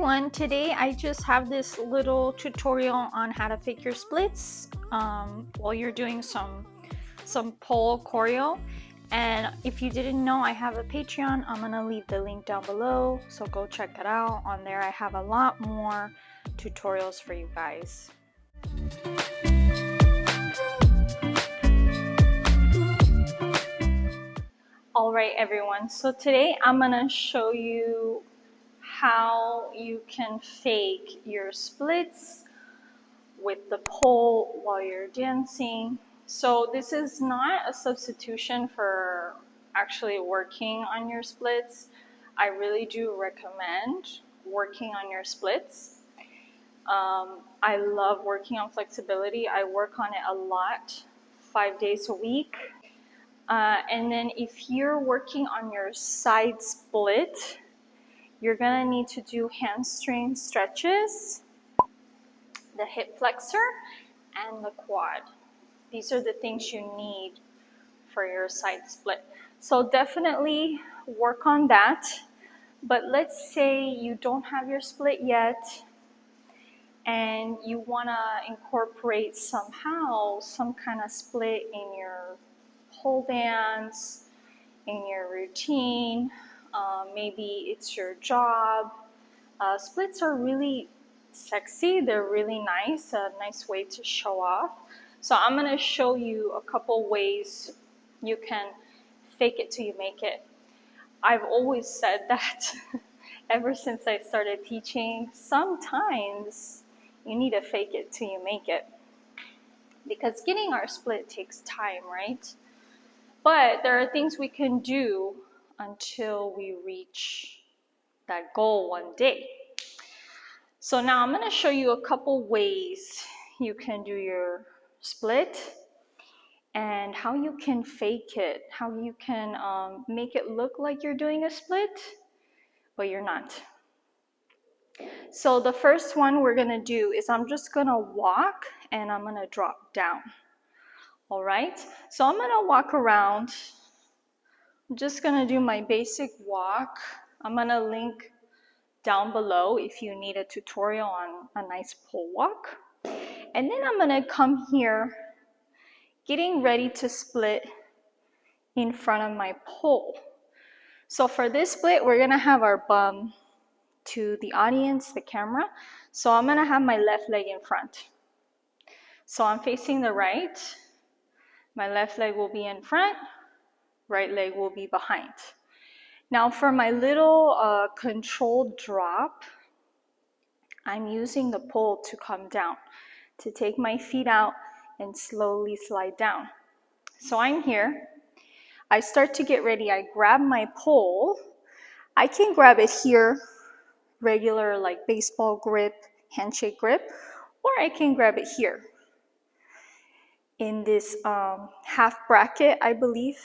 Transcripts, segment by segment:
everyone, today I just have this little tutorial on how to fake your splits while you're doing some pole choreo. And if you didn't know, I have a Patreon. I'm gonna leave the link down below, so go check it out. On there I have a lot more tutorials for you guys. Alright everyone, so today I'm gonna show you how you can fake your splits with the pole while you're dancing. So this is not a substitution for actually working on your splits. I really do recommend working on your splits. I love working on flexibility. I work on it a lot, 5 days a week. And then if you're working on your side split, you're gonna need to do hamstring stretches, the hip flexor, and the quad. These are the things you need for your side split. So definitely work on that. But let's say you don't have your split yet and you wanna incorporate somehow some kind of split in your pole dance, in your routine. Maybe it's your job. Splits are really sexy. They're really nice, a nice way to show off. So I'm going to show you a couple ways you can fake it till you make it. I've always said that ever since I started teaching. Sometimes you need to fake it till you make it, because getting our split takes time, right? But there are things we can do until we reach that goal one day. So now I'm going to show you a couple ways you can do your split and how you can fake it, how you can make it look like you're doing a split, but you're not. So the first one we're going to do is I'm just going to walk and I'm going to drop down. All right, so I'm going to walk around. I'm just going to do my basic walk. I'm going to link down below if you need a tutorial on a nice pole walk. And then I'm going to come here, getting ready to split in front of my pole. So for this split, we're going to have our bum to the audience, the camera. So I'm going to have my left leg in front. So I'm facing the right. My left leg will be in front, right leg will be behind. Now for my little controlled drop, I'm using the pole to come down, to take my feet out and slowly slide down. So I'm here. I start to get ready. I grab my pole. I can grab it here, regular like baseball grip, handshake grip, or I can grab it here in this half bracket, I believe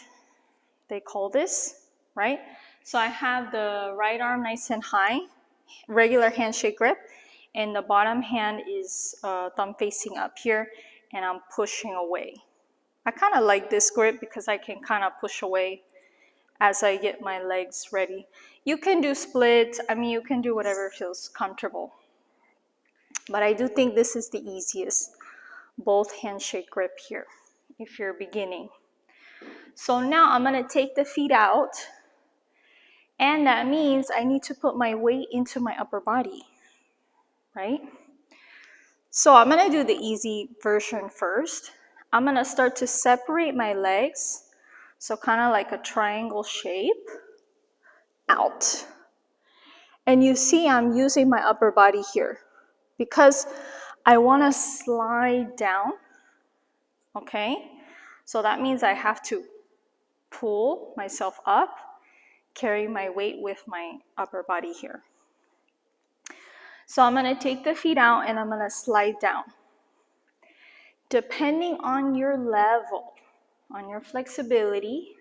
they call this, right? So I have the right arm nice and high, regular handshake grip, and the bottom hand is thumb facing up here, and I'm pushing away. I kind of like this grip because I can kind of push away as I get my legs ready. You can do splits. I mean, you can do whatever feels comfortable. But I do think this is the easiest, both handshake grip here, if you're beginning. So now I'm going to take the feet out, and that means I need to put my weight into my upper body, right? So I'm going to do the easy version first. I'm going to start to separate my legs, so kind of like a triangle shape, out. And you see I'm using my upper body here because I want to slide down, okay? So that means I have to pull myself up, carry my weight with my upper body here. So I'm going to take the feet out and I'm going to slide down. Depending on your level, on your flexibility,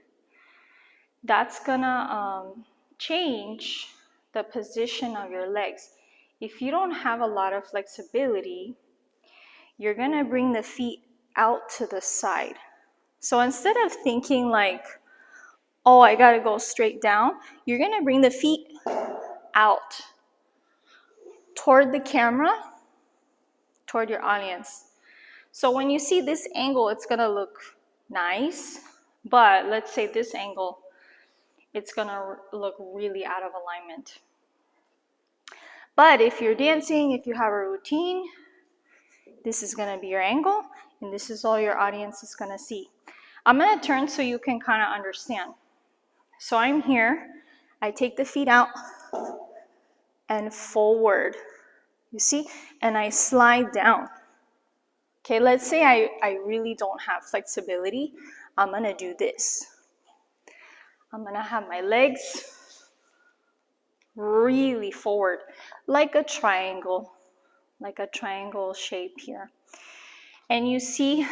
that's going to change the position of your legs. If you don't have a lot of flexibility, you're going to bring the feet out to the side. So instead of thinking like, oh, I got to go straight down, you're going to bring the feet out. toward the camera, toward your audience. So when you see this angle, it's gonna look nice, but let's say this angle, it's gonna look really out of alignment. But if you're dancing, if you have a routine, this is gonna be your angle, and this is all your audience is gonna see. I'm gonna turn so you can kind of understand. So I'm here, I take the feet out and forward, you see, and I slide down. Okay, let's say I really don't have flexibility. I'm gonna do this. I'm gonna have my legs really forward, like a triangle shape here. And you see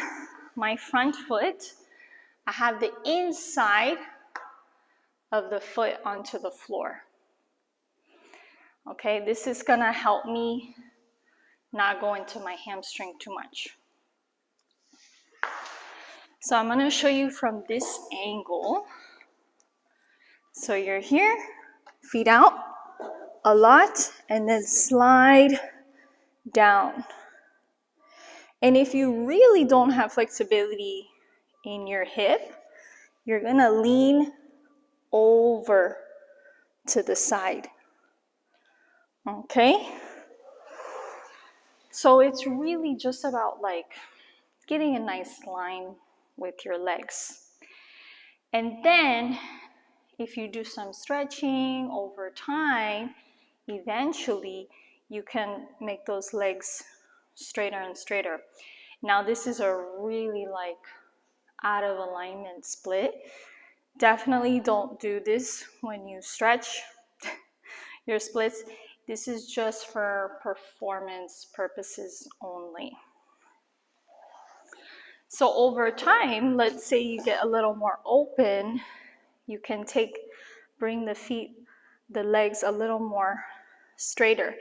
my front foot, I have the inside of the foot onto the floor. Okay, this is gonna help me not go into my hamstring too much. So I'm gonna show you from this angle. So you're here, feet out a lot, and then slide down. And if you really don't have flexibility in your hip, you're gonna lean over to the side. Okay? So it's really just about like getting a nice line with your legs. And then if you do some stretching over time, eventually you can make those legs straighter and straighter. Now this is a really like out of alignment split. Definitely don't do this when you stretch your splits. This is just for performance purposes only. So over time, let's say you get a little more open, you can bring the legs a little more straighter.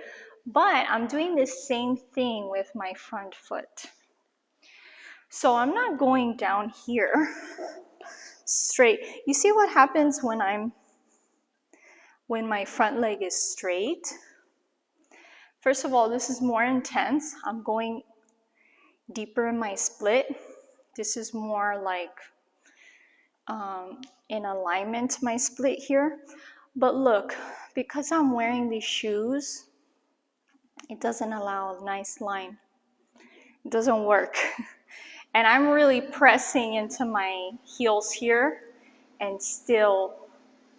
But I'm doing the same thing with my front foot. So I'm not going down here straight. You see what happens when my front leg is straight? First of all, this is more intense. I'm going deeper in my split. This is more like in alignment, my split here. But look, because I'm wearing these shoes, it doesn't allow a nice line. It doesn't work. And I'm really pressing into my heels here, and still,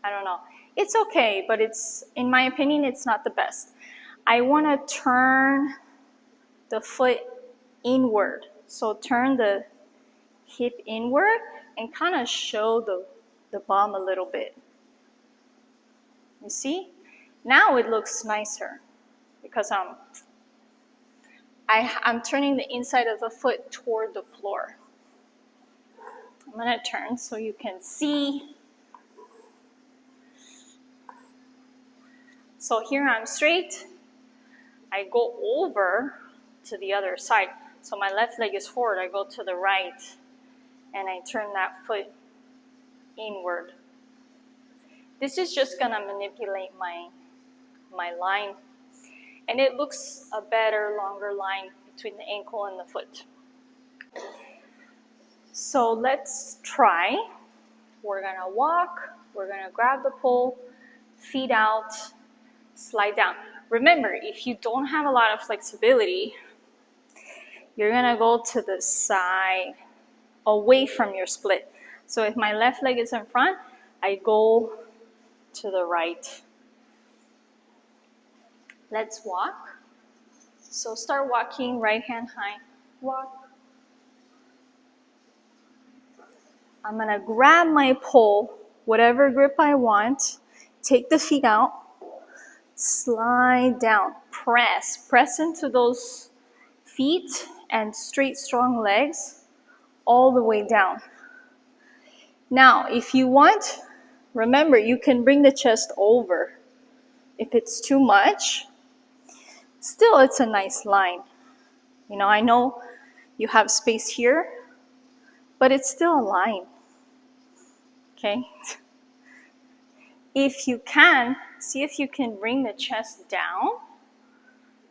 I don't know. It's okay, but in my opinion, it's not the best. I want to turn the foot inward. So turn the hip inward and kind of show the bum a little bit. You see? Now it looks nicer because I'm turning the inside of the foot toward the floor. I'm going to turn so you can see. So here I'm straight. I go over to the other side. So my left leg is forward. I go to the right and I turn that foot inward. This is just going to manipulate my line. And it looks a better, longer line between the ankle and the foot. So let's try. We're going to walk. We're going to grab the pole, feet out, slide down. Remember, if you don't have a lot of flexibility, you're going to go to the side, away from your split. So if my left leg is in front, I go to the right. Let's walk. So start walking, right hand high. Walk. I'm going to grab my pole, whatever grip I want, take the feet out, slide down, press into those feet and straight, strong legs all the way down. Now, if you want, remember, you can bring the chest over. If it's too much, still it's a nice line. You know, I know you have space here, but it's still a line. Okay? If you can, see if you can bring the chest down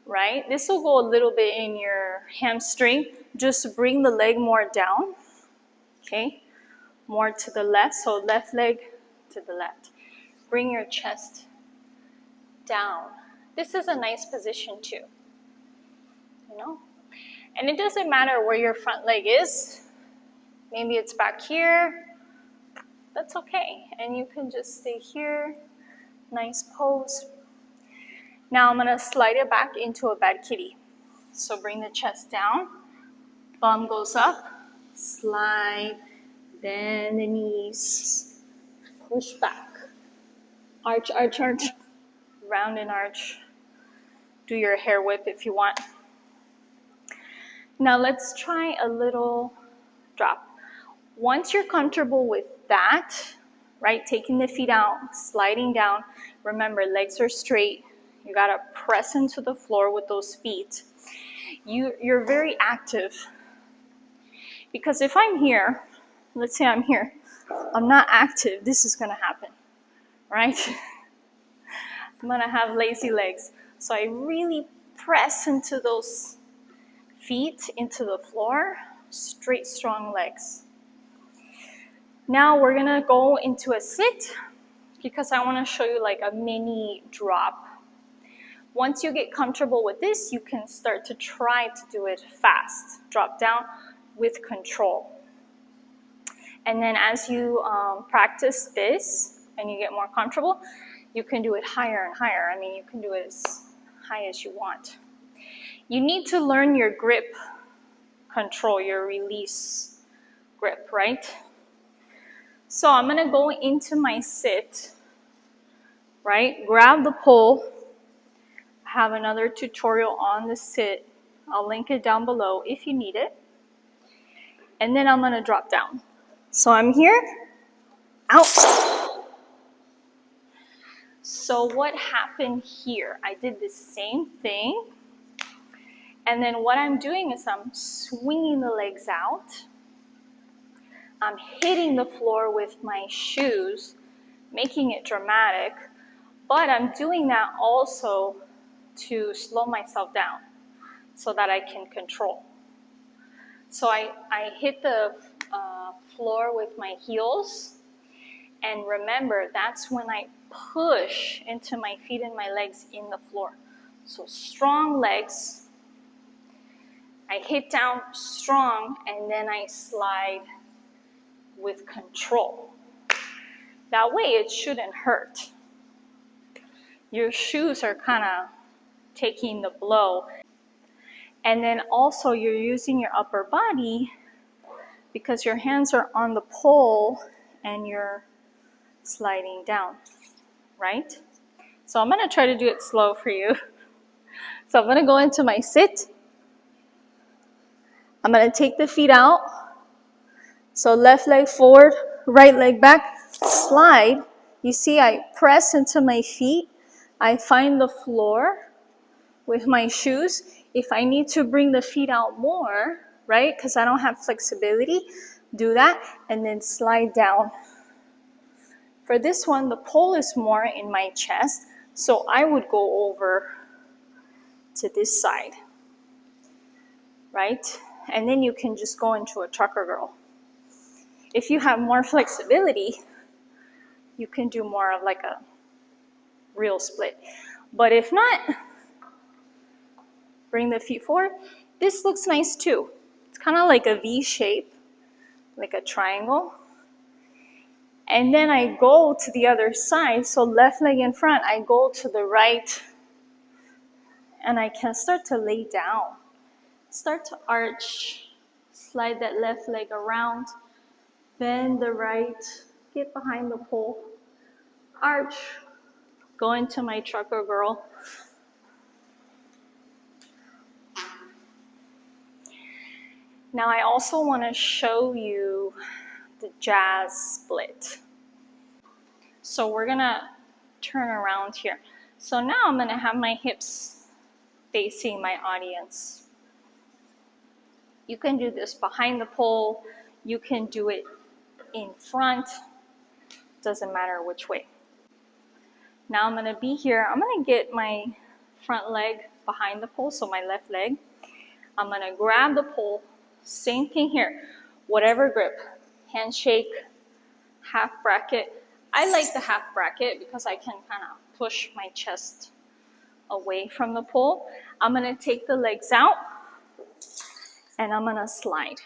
right? This will go a little bit in your hamstring. Just bring the leg more down, okay? More to the left, so left leg to the left. Bring your chest down. This is a nice position too, you know? And it doesn't matter where your front leg is. Maybe it's back here. That's okay. And you can just stay here. Nice pose. Now I'm gonna slide it back into a bad kitty. So bring the chest down. Bum goes up. Slide. Bend the knees. Push back. Arch, arch, arch. Round and arch. Do your hair whip if you want. Now let's try a little drop. Once you're comfortable with that, right, taking the feet out, sliding down, remember legs are straight. You gotta press into the floor with those feet. You're very active. Because if I'm here, let's say I'm here, I'm not active, this is gonna happen, right? I'm gonna have lazy legs. So I really press into those feet, into the floor, straight, strong legs. Now we're gonna go into a sit because I wanna show you like a mini drop. Once you get comfortable with this, you can start to try to do it fast. Drop down with control. And then as you practice this and you get more comfortable, you can do it higher and higher. I mean, you can do it as high as you want. You need to learn your grip control, your release grip, right? So I'm gonna go into my sit, right? Grab the pole. I have another tutorial on the sit. I'll link it down below if you need it. And then I'm gonna drop down. So I'm here, out. So what happened here? I did the same thing. And then what I'm doing is I'm swinging the legs out. I'm hitting the floor with my shoes, making it dramatic. But I'm doing that also to slow myself down so that I can control. So I hit the floor with my heels. And remember, that's when I push into my feet and my legs in the floor. So strong legs. I hit down strong, and then I slide with control. That way it shouldn't hurt. Your shoes are kind of taking the blow. And then also you're using your upper body because your hands are on the pole and you're sliding down, right? So I'm gonna try to do it slow for you. So I'm gonna go into my sit. I'm gonna take the feet out. So left leg forward, right leg back, slide. You see I press into my feet. I find the floor with my shoes. If I need to bring the feet out more, right, because I don't have flexibility, do that and then slide down. For this one, the pole is more in my chest, so I would go over to this side, right? And then you can just go into a trucker girl. If you have more flexibility, you can do more of like a real split. But if not, bring the feet forward. This looks nice too. It's kind of like a V shape, like a triangle. And then I go to the other side, so left leg in front, I go to the right, and I can start to lay down. Start to arch, slide that left leg around, bend the right, get behind the pole, arch, go into my trucker girl. Now I also want to show you the jazz split. So we're gonna turn around here. So now I'm gonna have my hips facing my audience. You can do this behind the pole. You can do it in front. Doesn't matter which way. Now I'm gonna be here. I'm gonna get my front leg behind the pole, so my left leg. I'm gonna grab the pole, same thing here, whatever grip, handshake, half bracket. I like the half bracket because I can kind of push my chest away from the pole. I'm gonna take the legs out and I'm gonna slide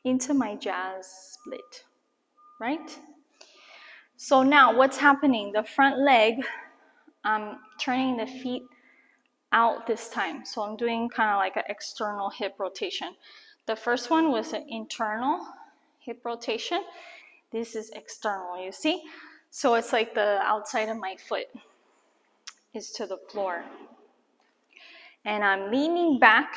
into my jazz split, right? So now what's happening? The front leg, I'm turning the feet out this time. So I'm doing kind of like an external hip rotation. The first one was an internal hip rotation. This is external, you see? So it's like the outside of my foot is to the floor. And I'm leaning back,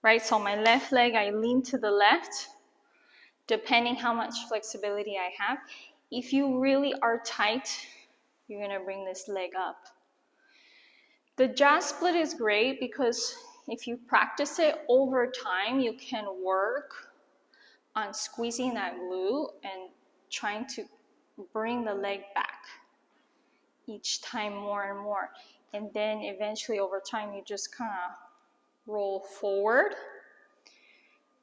right? So my left leg, I lean to the left, depending how much flexibility I have. If you really are tight, you're gonna bring this leg up. The jazz split is great because if you practice it over time, you can work on squeezing that glute and trying to bring the leg back each time more and more. And then eventually over time, you just kind of roll forward,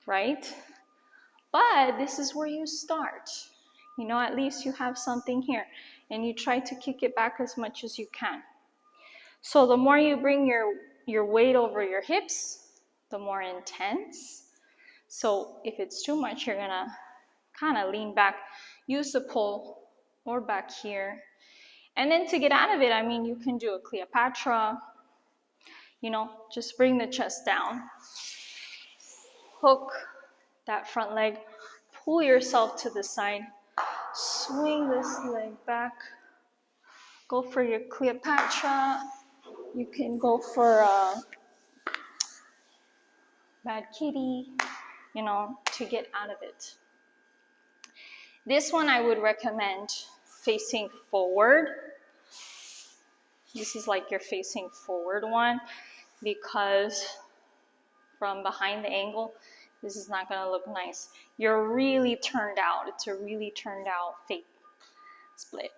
right? But this is where you start. You know, at least you have something here. And you try to kick it back as much as you can. So the more you bring your weight over your hips, the more intense. So if it's too much, you're gonna kind of lean back, use the pole or back here. And then to get out of it, I mean, you can do a Cleopatra, you know, just bring the chest down, hook that front leg, pull yourself to the side, swing this leg back, go for your Cleopatra. You can go for a bad kitty, you know, to get out of it. This one I would recommend facing forward. This is like your facing forward one because from behind the angle, this is not gonna look nice. You're really turned out. It's a really turned out fake split.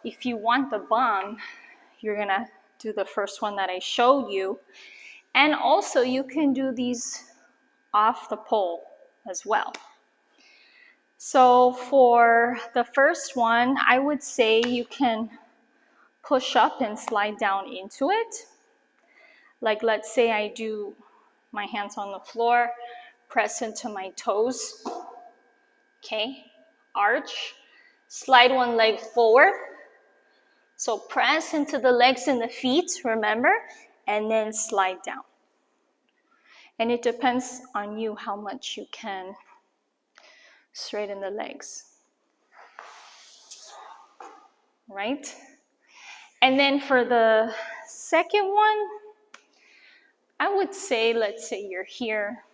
If you want the bum, you're gonna do the first one that I showed you. And also you can do these off the pole as well. So for the first one, I would say you can push up and slide down into it. Like let's say I do my hands on the floor, press into my toes, okay, arch, slide one leg forward. So press into the legs and the feet, remember, and then slide down. And it depends on you how much you can straighten the legs, right? And then for the second one, I would say, let's say you're here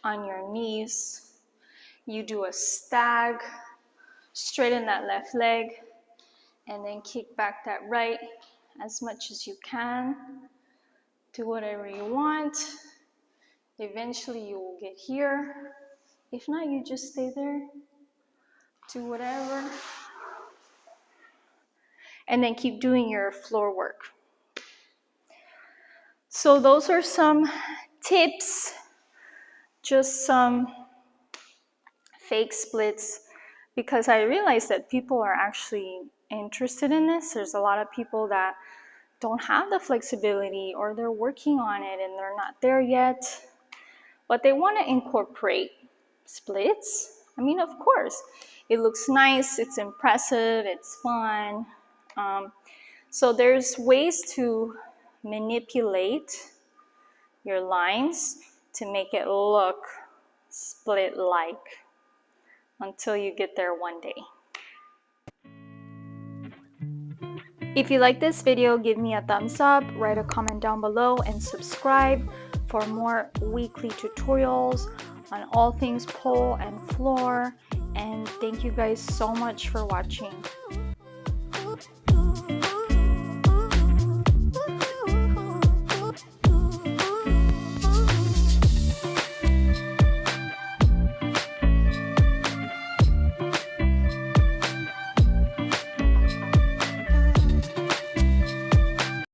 on your knees, you do a stag, straighten that left leg, and then kick back that right as much as you can. Do whatever you want. Eventually you will get here. If not, you just stay there. Do whatever. And then keep doing your floor work. So those are some tips, just some fake splits, because I realized that people are actually interested in this. There's a lot of people that don't have the flexibility or they're working on it and they're not there yet, but they want to incorporate splits. I mean, of course, it looks nice, it's impressive, it's fun. So there's ways to manipulate your lines to make it look split-like until you get there one day. If you like this video, give me a thumbs up, write a comment down below, and subscribe for more weekly tutorials on all things pole and floor. And thank you guys so much for watching.